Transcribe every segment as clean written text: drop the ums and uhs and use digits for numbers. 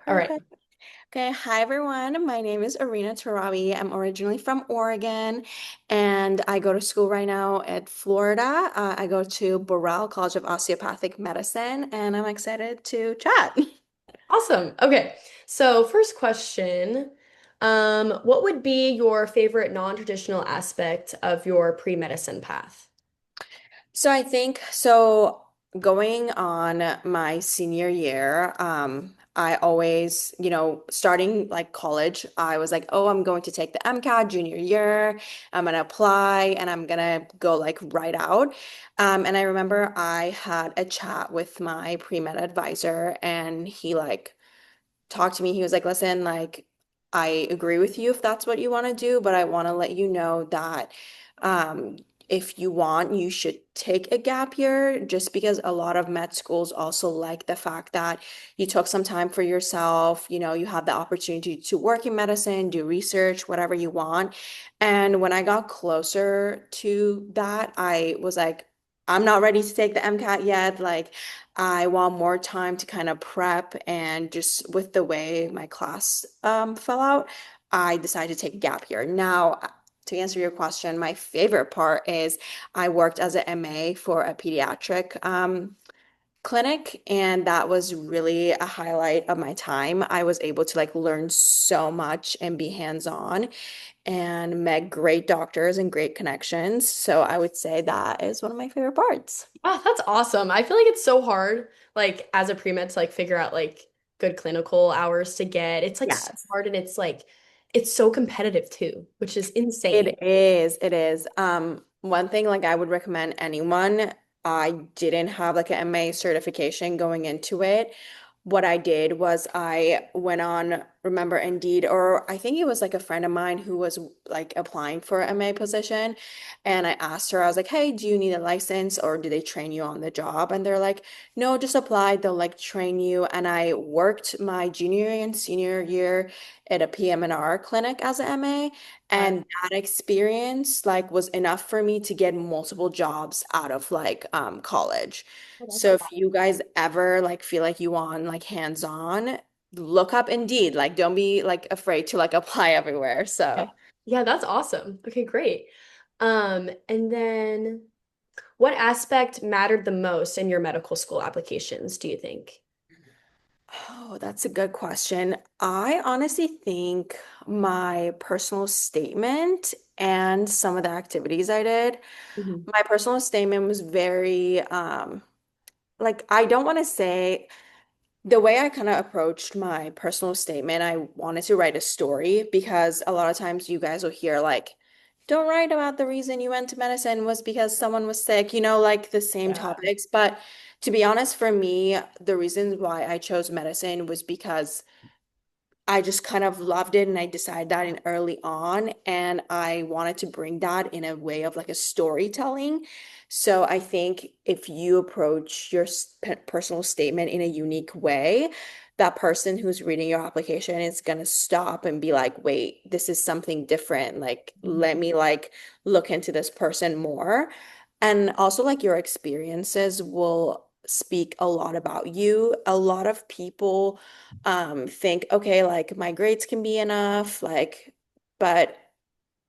All right. Perfect. Okay, hi everyone. My name is Arena Tarabi. I'm originally from Oregon and I go to school right now at Florida. I go to Burrell College of Osteopathic Medicine and I'm excited to chat. Awesome. Okay. So first question, what would be your favorite non-traditional aspect of your pre-medicine path? So I think so going on my senior year, I always, starting like college, I was like, oh, I'm going to take the MCAT junior year. I'm gonna apply and I'm gonna go like right out. And I remember I had a chat with my pre-med advisor and he like talked to me. He was like, listen, like, I agree with you if that's what you want to do, but I want to let you know that um, if you want, you should take a gap year just because a lot of med schools also like the fact that you took some time for yourself, you have the opportunity to work in medicine, do research, whatever you want. And when I got closer to that, I was like, I'm not ready to take the MCAT yet. Like, I want more time to kind of prep, and just with the way my class fell out, I decided to take a gap year. Now, to answer your question, my favorite part is I worked as an MA for a pediatric clinic, and that was really a highlight of my time. I was able to like learn so much and be hands-on and met great doctors and great connections. So I would say that is one of my favorite parts. Oh, that's awesome. I feel like it's so hard, like as a pre-med to like figure out like good clinical hours to get. It's like so Yes. hard and it's like it's so competitive too, which is insane. It is, it is. One thing like I would recommend anyone, I didn't have like an MA certification going into it. What I did was I went on, remember Indeed, or I think it was like a friend of mine who was like applying for an MA position. And I asked her, I was like, hey, do you need a license or do they train you on the job? And they're like, no, just apply. They'll like train you. And I worked my junior and senior year at a PM&R clinic as an MA. Uh, And that experience like was enough for me to get multiple jobs out of like college. oh, that's So if you guys ever like feel like you want like hands-on, look up Indeed. Like don't be like afraid to like apply everywhere. yeah. So Yeah, that's awesome. Okay, great. And then what aspect mattered the most in your medical school applications, do you think? oh, that's a good question. I honestly think my personal statement and some of the activities I did, Mhm. my personal statement was very like I don't want to say the way I kind of approached my personal statement, I wanted to write a story because a lot of times you guys will hear like, don't write about the reason you went to medicine was because someone was sick, like the same Yeah. topics. But to be honest, for me, the reasons why I chose medicine was because I just kind of loved it and I decided that in early on and I wanted to bring that in a way of like a storytelling. So I think if you approach your personal statement in a unique way, that person who's reading your application is going to stop and be like, "Wait, this is something different. Like Mhm. let me like look into this person more." And also like your experiences will speak a lot about you. A lot of people think, okay, like my grades can be enough, like, but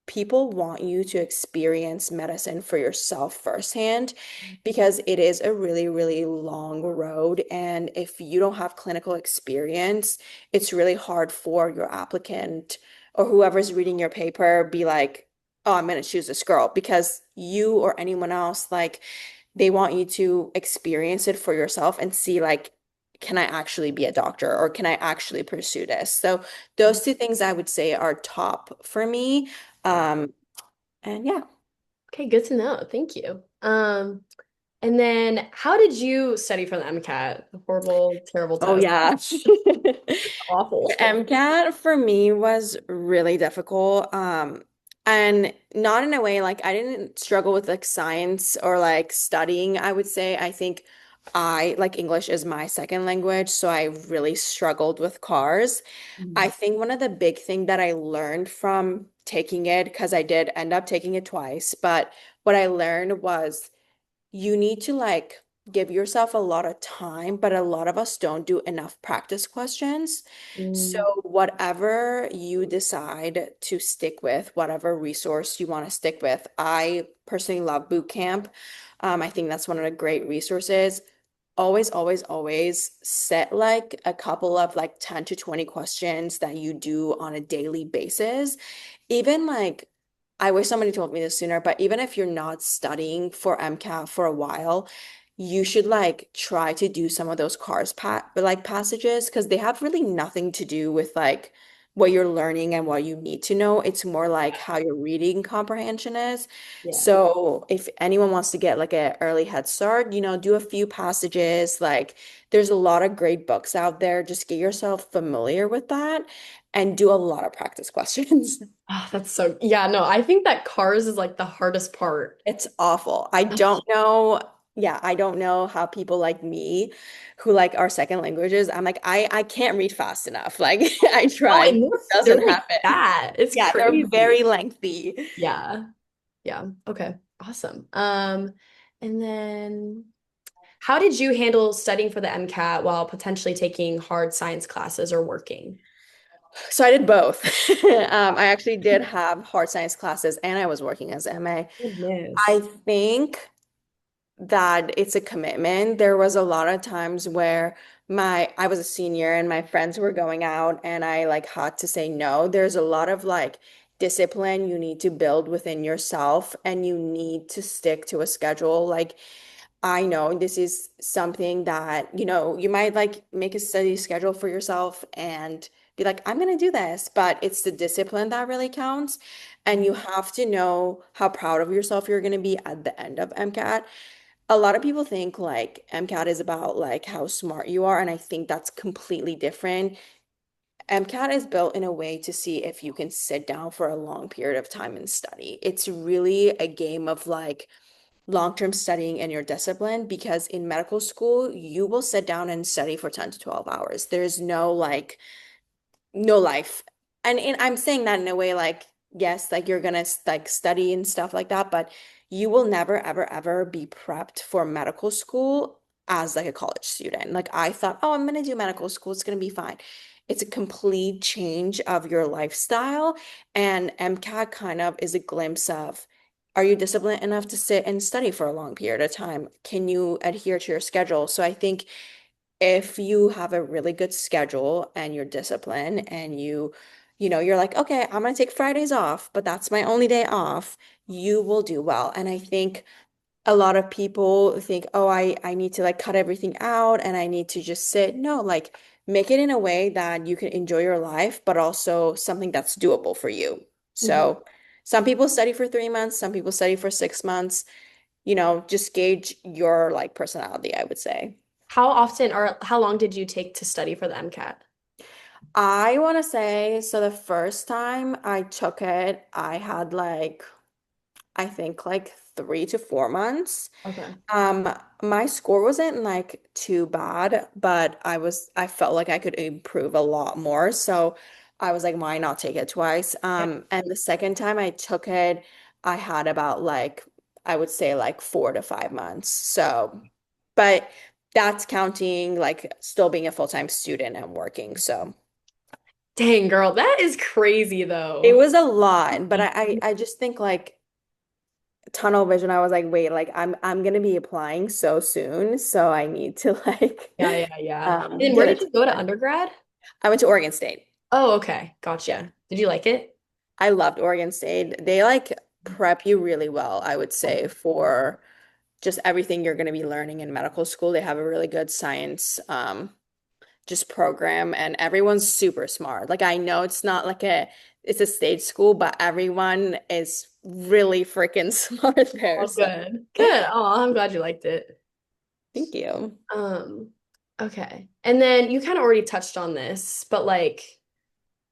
people want you to experience medicine for yourself firsthand because it is a really, really long road. And if you don't have clinical experience, it's really hard for your applicant or whoever's reading your paper be like, oh, I'm going to choose this girl because you or anyone else, like, they want you to experience it for yourself and see, like, can I actually be a doctor or can I actually pursue this? So, those two things I would say are top for me. Um, and yeah. Okay, good to know. Thank you. And then how did you study for the MCAT? Horrible, terrible Oh test. yeah. Awful. MCAT for me was really difficult. And not in a way like I didn't struggle with like science or like studying, I would say. I think I like English is my second language, so I really struggled with cars. I Mhm. think one of the big thing that I learned from taking it, because I did end up taking it twice, but what I learned was you need to like give yourself a lot of time, but a lot of us don't do enough practice questions. So Mm, whatever you decide to stick with, whatever resource you want to stick with, I personally love boot camp. I think that's one of the great resources. Always, always, always set like a couple of like 10 to 20 questions that you do on a daily basis. Even like, I wish somebody told me this sooner, but even if you're not studying for MCAT for a while, you should like try to do some of those cars like passages because they have really nothing to do with like what you're learning and what you need to know. It's more like how your reading comprehension is. yeah. So if anyone wants to get like an early head start, do a few passages. Like there's a lot of great books out there. Just get yourself familiar with that and do a lot of practice questions. Oh, that's so, yeah, no, I think that cars is like the hardest part. It's awful. I don't know. Yeah, I don't know how people like me who like our second languages, I'm like, I can't read fast enough. Like I Oh, tried, and it they're doesn't like happen. that. It's Yeah, they're crazy. very lengthy. Yeah. Yeah. Okay. Awesome. And then how did you handle studying for the MCAT while potentially taking hard science classes or working? So I did both. I actually did have hard science classes and I was working as MA. I Goodness. think that it's a commitment. There was a lot of times where I was a senior and my friends were going out and I like had to say no. There's a lot of like discipline you need to build within yourself and you need to stick to a schedule. Like I know this is something that, you might like make a study schedule for yourself and be like, I'm going to do this, but it's the discipline that really counts. And you have to know how proud of yourself you're going to be at the end of MCAT. A lot of people think like MCAT is about like how smart you are, and I think that's completely different. MCAT is built in a way to see if you can sit down for a long period of time and study. It's really a game of like long-term studying and your discipline because in medical school, you will sit down and study for 10 to 12 hours. There's no life. And I'm saying that in a way like, yes, like you're gonna like study and stuff like that, but you will never, ever, ever be prepped for medical school as like a college student. Like I thought, oh, I'm gonna do medical school, it's gonna be fine. It's a complete change of your lifestyle, and MCAT kind of is a glimpse of, are you disciplined enough to sit and study for a long period of time? Can you adhere to your schedule? So I think if you have a really good schedule and you're disciplined and you're like, okay, I'm gonna take Fridays off, but that's my only day off, you will do well. And I think a lot of people think, oh, I need to like cut everything out and I need to just sit. No, like make it in a way that you can enjoy your life, but also something that's doable for you. Mhm. So some people study for 3 months, some people study for 6 months, just gauge your like personality, I would say. How often or how long did you take to study for the MCAT? I want to say, so the first time I took it, I had like, I think like 3 to 4 months. Okay. Um, my score wasn't like too bad, but I felt like I could improve a lot more. So I was like, why not take it twice? And the second time I took it, I had about like, I would say like 4 to 5 months. So, but that's counting like still being a full-time student and working. So. Dang, girl, that is crazy It though. was a lot, but I just think like tunnel vision. I was like, wait, like I'm gonna be applying so soon, so I need to like Yeah, yeah, yeah. And where get did it you go to together. undergrad? I went to Oregon State. Oh, okay. Yeah, Gotcha. Did you like it? I loved Oregon State. They like prep you really well, I would say, for just everything you're gonna be learning in medical school. They have a really good science just program and everyone's super smart. Like I know it's a state school, but everyone is really freaking smart there. Oh, So good. Good. Oh, I'm glad you liked it. thank you. Um, okay. And then you kind of already touched on this, but like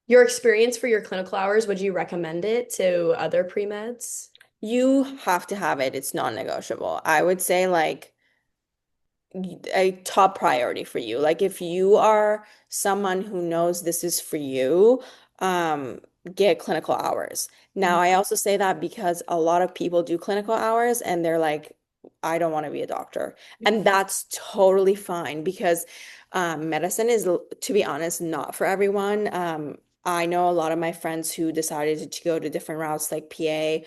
your experience for your clinical hours, would you recommend it to other pre-meds? You have to have it. It's non-negotiable. I would say like a top priority for you. Like if you are someone who knows this is for you, um, get clinical hours. Now, Mhm. I also say that because a lot of people do clinical hours and they're like, I don't want to be a doctor. And that's totally fine because medicine is, to be honest, not for everyone. I know a lot of my friends who decided to go to different routes like PA,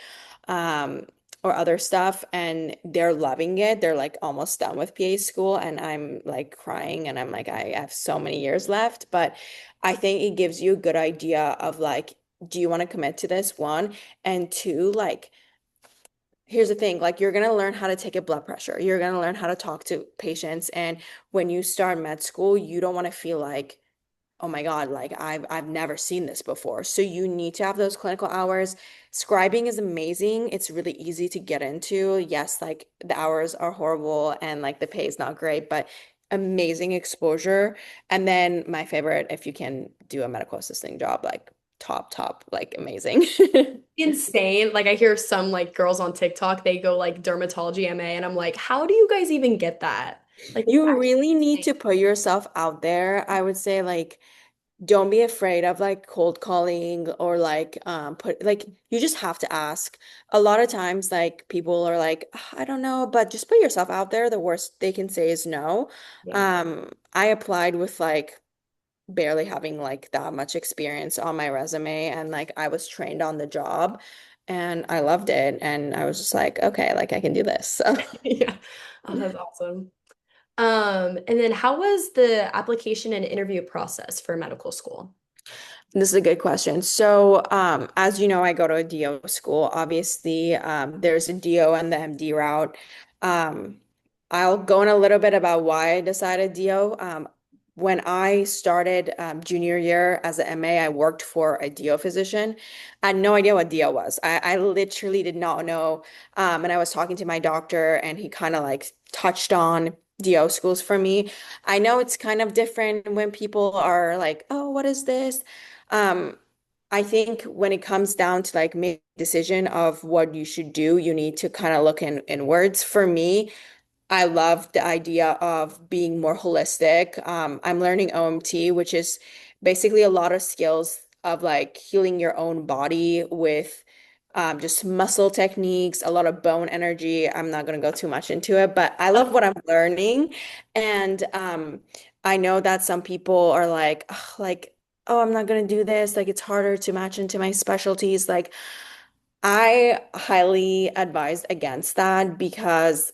um, or other stuff, and they're loving it. They're like almost done with PA school, and I'm like crying, and I'm like, I have so many years left. But I think it gives you a good idea of like, do you want to commit to this one? And two, like, here's the thing, like you're gonna learn how to take a blood pressure. You're gonna learn how to talk to patients. And when you start med school, you don't want to feel like, oh my God, like I've never seen this before. So you need to have those clinical hours. Scribing is amazing. It's really easy to get into. Yes, like the hours are horrible and like the pay is not great, but amazing exposure. And then my favorite, if you can do a medical assisting job, like top, like amazing. Insane. Like I hear some like girls on TikTok, they go like dermatology MA, and I'm like, how do you guys even get that? Like it's You actually really need insane. to put yourself out there. I would say like don't be afraid of like cold calling or like put like you just have to ask. A lot of times like people are like, "Ah, I don't know," but just put yourself out there. The worst they can say is no. Yeah. I applied with like barely having like that much experience on my resume and like I was trained on the job and I loved it and I was just like, okay, like I can do this. So Yeah. Oh, that's awesome. And then how was the application and interview process for medical school? this is a good question. So, as you know, I go to a DO school. Obviously, there's a DO and the MD route. Um, I'll go in a little bit about why I decided DO. When I started junior year as an MA, I worked for a DO physician. I had no idea what DO was. I literally did not know. And I was talking to my doctor, and he kind of like touched on DO schools for me. I know it's kind of different when people are like, "Oh, what is this?" Um, I think when it comes down to like make a decision of what you should do, you need to kind of look inwards. For me, I love the idea of being more holistic. I'm learning OMT, which is basically a lot of skills of like healing your own body with just muscle techniques, a lot of bone energy. I'm not going to go too much into it, but I love what I'm learning. And I know that some people are like, "Ugh, like, oh, I'm not going to do this. Like, it's harder to match into my specialties." Like, I highly advise against that because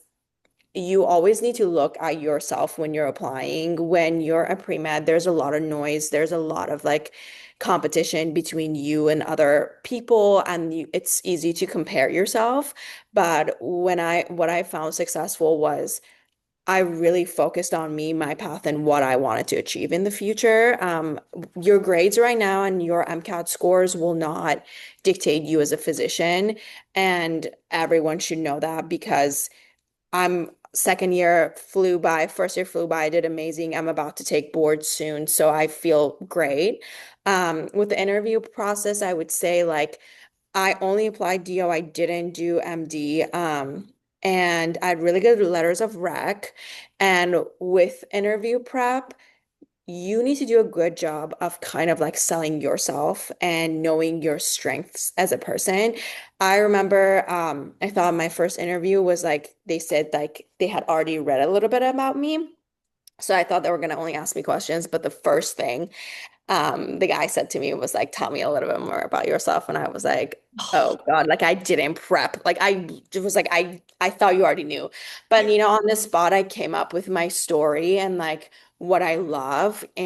you always need to look at yourself when you're applying. When you're a pre-med, there's a lot of noise. There's a lot of like competition between you and other people, and it's easy to compare yourself. But what I found successful was I really focused on me, my path, and what I wanted to achieve in the future. Your grades right now and your MCAT scores will not dictate you as a physician, and everyone should know that because I'm second year flew by, first year flew by, I did amazing. I'm about to take boards soon, so I feel great. With the interview process, I would say like I only applied DO, I didn't do MD. And I had really good letters of rec. And with interview prep, you need to do a good job of kind of like selling yourself and knowing your strengths as a person. I remember I thought my first interview was like they said like they had already read a little bit about me. So I thought they were gonna only ask me questions, but the first thing the guy said to me was like, tell me a little bit more about yourself. And I was like, oh God, like I didn't prep. Like I was like, I thought you already knew. But you know, on the spot, I came up with my story and like what I love. And